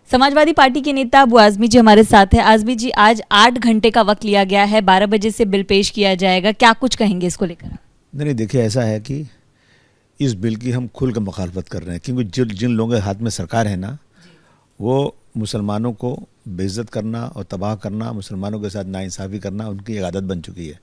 Samajwadi party के नेता अबू आजमी जी हमारे साथ हैं। आजमी जी, आज 8 घंटे का वक्त लिया गया है, 12 बजे से बिल पेश किया जाएगा, क्या कुछ कहेंगे इसको लेकर? नहीं, देखिए, ऐसा है कि इस बिल की हम खुल कर मुखालफत कर रहे हैं, क्योंकि जिन लोगों के हाथ में सरकार है ना, वो मुसलमानों को बेइज्जत करना और तबाह करना, मुसलमानों के साथ नाइंसाफ़ी करना उनकी एक आदत बन चुकी है।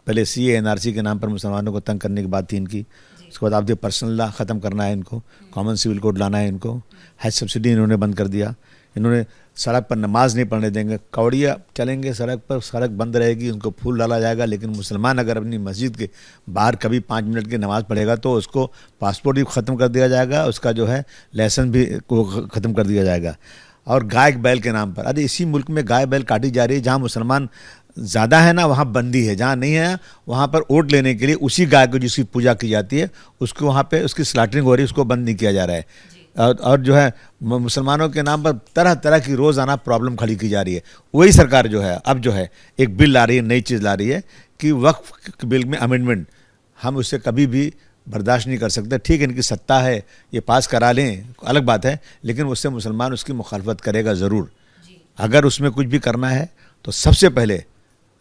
पहले CA NRC के नाम पर मुसलमानों को तंग करने की बात थी इनकी। उसके बाद आप जो पर्सनल लॉ ख़त्म करना है इनको, कॉमन सिविल कोड लाना है इनको, हज सब्सिडी इन्होंने बंद कर दिया, इन्होंने सड़क पर नमाज नहीं पढ़ने देंगे, कौड़िया चलेंगे सड़क पर, सड़क बंद रहेगी, उनको फूल डाला जाएगा। लेकिन मुसलमान अगर अपनी मस्जिद के बाहर कभी 5 मिनट की नमाज़ पढ़ेगा तो उसको पासपोर्ट भी ख़त्म कर दिया जाएगा, उसका जो है लाइसेंस भी को ख़त्म कर दिया जाएगा। और गाय बैल के नाम पर, अरे इसी मुल्क में गाय बैल काटी जा रही है। जहाँ मुसलमान ज़्यादा है ना वहाँ बंदी है, जहाँ नहीं है वहाँ पर वोट लेने के लिए उसी गाय को जिसकी पूजा की जाती है उसको वहाँ पे उसकी स्लॉटरिंग हो रही है, उसको बंद नहीं किया जा रहा है। और जो है मुसलमानों के नाम पर तरह तरह की रोज़ाना प्रॉब्लम खड़ी की जा रही है। वही सरकार जो है अब जो है एक बिल ला रही है, नई चीज़ ला रही है कि वक्फ बिल में अमेंडमेंट, हम उससे कभी भी बर्दाश्त नहीं कर सकते। ठीक है, इनकी सत्ता है, ये पास करा लें, अलग बात है, लेकिन उससे मुसलमान उसकी मुखालफत करेगा ज़रूर। अगर उसमें कुछ भी करना है तो सबसे पहले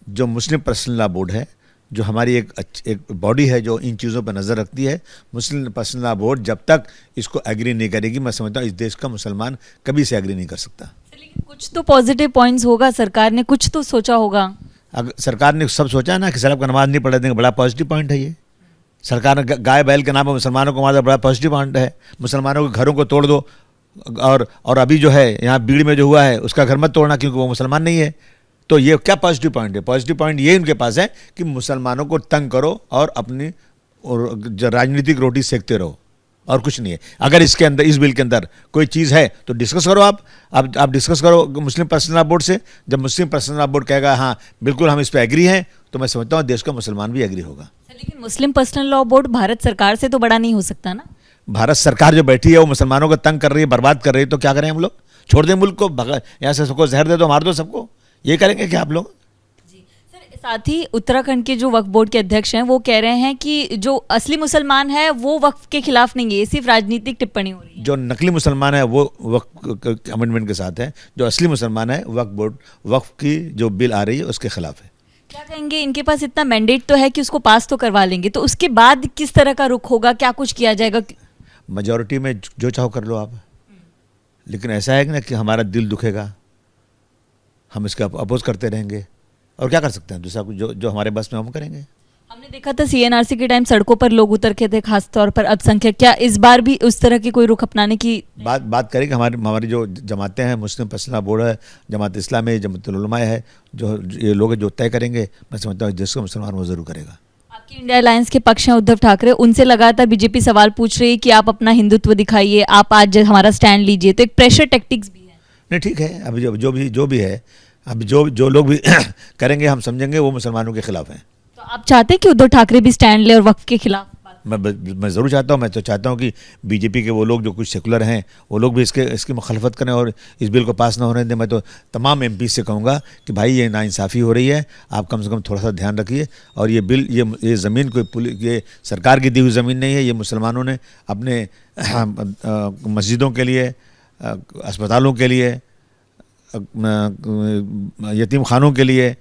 जो मुस्लिम पर्सनल लॉ बोर्ड है, जो हमारी एक बॉडी है जो इन चीज़ों पर नज़र रखती है, मुस्लिम पर्सनल लॉ बोर्ड जब तक इसको एग्री नहीं करेगी, मैं समझता हूँ इस देश का मुसलमान कभी से एग्री नहीं कर सकता। लेकिन कुछ तो पॉजिटिव पॉइंट्स होगा, सरकार ने कुछ तो सोचा होगा। अगर सरकार ने सब सोचा ना कि सड़क पर नमाज नहीं पढ़ने देंगे, बड़ा पॉजिटिव पॉइंट है ये। सरकार ने गाय बैल के नाम पर मुसलमानों को मारा, बड़ा पॉजिटिव पॉइंट है। मुसलमानों के घरों को तोड़ दो, और अभी जो है यहाँ बीड़ में जो हुआ है उसका घर मत तोड़ना क्योंकि वो मुसलमान नहीं है। तो ये क्या पॉजिटिव पॉइंट है? पॉजिटिव पॉइंट ये इनके पास है कि मुसलमानों को तंग करो और अपनी राजनीतिक रोटी सेकते रहो, और कुछ नहीं है। अगर इसके अंदर, इस बिल के अंदर कोई चीज़ है तो डिस्कस करो, आप डिस्कस करो मुस्लिम पर्सनल लॉ बोर्ड से। जब मुस्लिम पर्सनल लॉ बोर्ड कहेगा हाँ बिल्कुल हम इस पर एग्री हैं, तो मैं समझता हूँ देश का मुसलमान भी एग्री होगा। लेकिन मुस्लिम पर्सनल लॉ बोर्ड भारत सरकार से तो बड़ा नहीं हो सकता ना? भारत सरकार जो बैठी है वो मुसलमानों को तंग कर रही है, बर्बाद कर रही है, तो क्या करें हम लोग? छोड़ दें मुल्क को, यहाँ से सबको जहर दे दो, मार दो सबको, ये करेंगे क्या आप लोग? जी सर, साथ ही उत्तराखंड के जो वक्फ बोर्ड के अध्यक्ष हैं वो कह रहे हैं कि जो असली मुसलमान है वो वक्फ के खिलाफ नहीं है, ये सिर्फ राजनीतिक टिप्पणी हो रही है। जो नकली मुसलमान है वो वक्फ अमेंडमेंट के साथ है, जो असली मुसलमान है वक्फ की जो बिल आ रही है उसके खिलाफ है। क्या कहेंगे, इनके पास इतना मैंडेट तो है कि उसको पास तो करवा लेंगे, तो उसके बाद किस तरह का रुख होगा, क्या कुछ किया जाएगा? मेजॉरिटी में जो चाहो कर लो आप, लेकिन ऐसा है कि ना कि हमारा दिल दुखेगा, हम इसका अपोज करते रहेंगे, और क्या कर सकते हैं? दूसरा कुछ जो हमारे बस में हम करेंगे। हमने देखा था CNRC के टाइम सड़कों पर लोग उतर के थे, खासतौर पर अल्पसंख्यक। क्या इस बार भी उस तरह की कोई रुख अपनाने की बात करेंगे? हमारी जो जमातें हैं, मुस्लिम पर्सनल लॉ बोर्ड है, जमात इस्लामी, जमातुल उलमा है, जो ये लोग जो तय करेंगे, मैं समझता हूँ जिसको मुसलमान वो जरूर करेगा। आपकी इंडिया अलायंस के पक्ष हैं उद्धव ठाकरे, उनसे लगातार बीजेपी सवाल पूछ रही है कि आप अपना हिंदुत्व दिखाइए, आप आज हमारा स्टैंड लीजिए, तो एक प्रेशर टैक्टिक्स भी है। नहीं, ठीक है, अभी जो भी है, अब जो लोग भी करेंगे हम समझेंगे वो मुसलमानों के खिलाफ हैं। तो आप चाहते हैं कि उद्धव ठाकरे भी स्टैंड ले और वक्फ के खिलाफ? मैं ज़रूर चाहता हूँ। मैं तो चाहता हूँ कि बीजेपी के वो लोग जो कुछ सेकुलर हैं वो लोग भी इसकी मुखालफत करें और इस बिल को पास ना होने दें। मैं तो तमाम MP से कहूँगा कि भाई ये नाइंसाफ़ी हो रही है, आप कम से कम थोड़ा सा ध्यान रखिए। और ये बिल, ये ज़मीन ये सरकार की दी हुई ज़मीन नहीं है, ये मुसलमानों ने अपने मस्जिदों के लिए, अस्पतालों के लिए, यतीम खानों के लिए,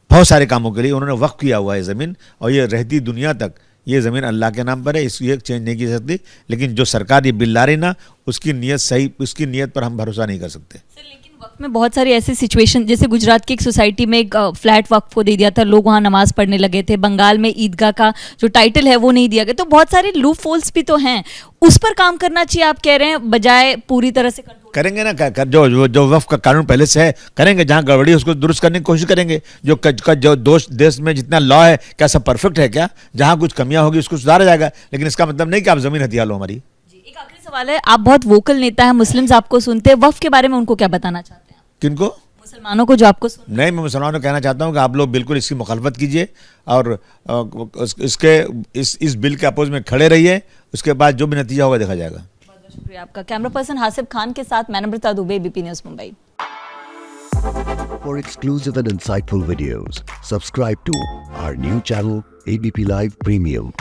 बहुत सारे कामों के लिए उन्होंने वक्फ किया हुआ है ज़मीन, और ये रहती दुनिया तक ये ज़मीन अल्लाह के नाम पर है, ये चेंज नहीं की सकती। लेकिन जो सरकार ये बिल ला रही ना, उसकी नीयत पर हम भरोसा नहीं कर सकते। लेकिन वक्त में बहुत सारी ऐसी सिचुएशन, जैसे गुजरात की एक सोसाइटी में एक फ्लैट वक्फ को दे दिया था, लोग वहाँ नमाज पढ़ने लगे थे। बंगाल में ईदगाह का जो टाइटल है वो नहीं दिया गया, तो बहुत सारे लूप होल्स भी तो हैं, उस पर काम करना चाहिए आप कह रहे हैं, बजाय पूरी तरह से करेंगे ना। जो वक्फ का कानून पहले से है करेंगे, जहाँ गड़बड़ी है उसको दुरुस्त करने की कोशिश करेंगे। जो दोष देश में जितना लॉ है क्या सब परफेक्ट है क्या? जहाँ कुछ कमियां होगी उसको सुधारा जाएगा, लेकिन इसका मतलब नहीं कि आप ज़मीन हथिया लो हमारी। एक आखिरी सवाल है, आप बहुत वोकल नेता हैं, मुस्लिम्स आपको सुनते हैं, वक्फ के बारे में उनको क्या बताना चाहते हैं? किनको? मुसलमानों को जो आपको नहीं, मैं मुसलमानों को कहना चाहता हूँ कि आप लोग बिल्कुल इसकी मुखालफत कीजिए और इस बिल के अपोज में खड़े रहिए, उसके बाद जो भी नतीजा होगा देखा जाएगा। शुक्रिया आपका। कैमरा पर्सन हासिब खान के साथ मैं Namrata Dubey, ABP news Mumbai. For exclusive and insightful videos, subscribe to our new channel ABP Live Premium.